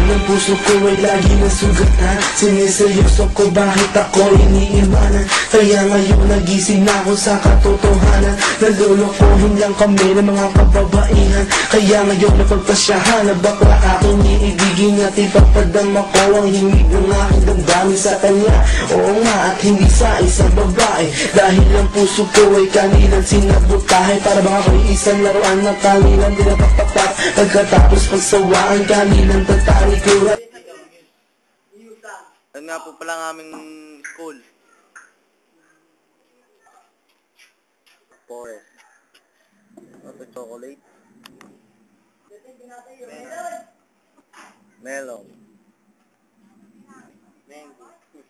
ang puso ko ay lagi nasugatan. Siniseryoso ko bakit ako iniiwanan. Kaya ngayon nagising na ako sa katotohanan. Nalulokohin lang kami ng mga kababaihan. Kaya ngayon napagpasyahan na bakla aking iibigin at ipapadama ko ang himig ng aking damdamin sa kanya. Oo nga, at hindi sa isang babae. Dahil ang puso ko ay kanilang sinabotahe. Para bang ako'y isang laruan na kanilang dinapapapat. Pagkatapos pagsawaan kanilang tatalikuran. Yan nga po pala ang aming school. Forest. Ito chocolate. Melon.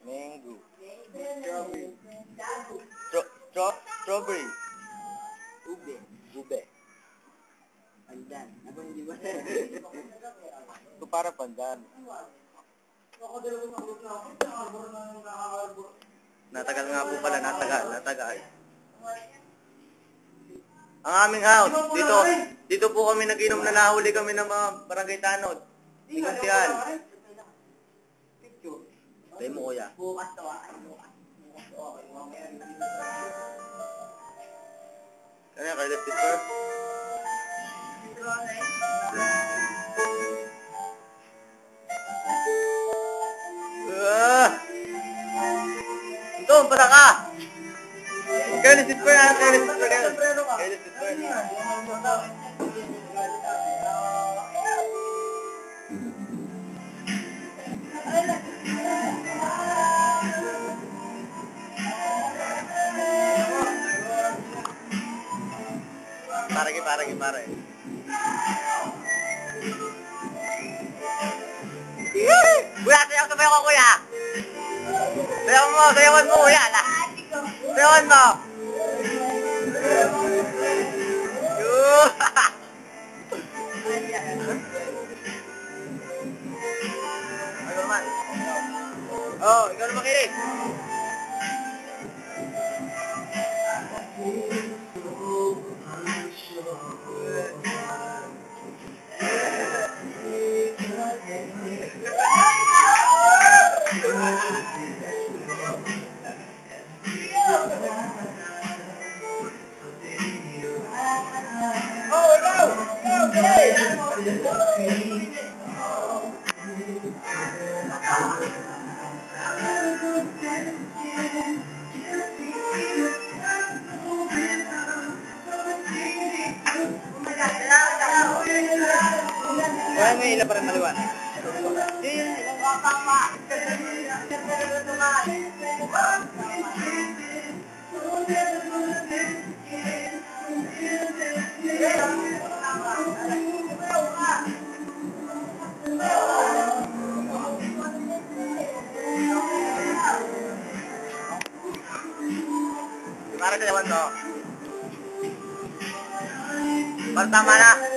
Mango. Strawberry. Ube. Pandan. Abang di ba? Ito para pandan. Natagal nga po pala, natagal. Ang aming house, dito po kami nag-inom na nahuli kami ng mga barangay tanod. Ikantihan. Tayo mo kuya. Bukas to ah. Ano yan, Carlos Pitper? Ito, para ka! Carlos Pitper na, Carlos Pitper. Carlos Pitper. Pare. Kuya, sayaw ko kuya. Sayawan mo kuya. Sayawan mo. Ano naman? Oh, ikaw na makinig. Kaya may ilan pa rin maliwanag. Para sa yawan to. Para tama na.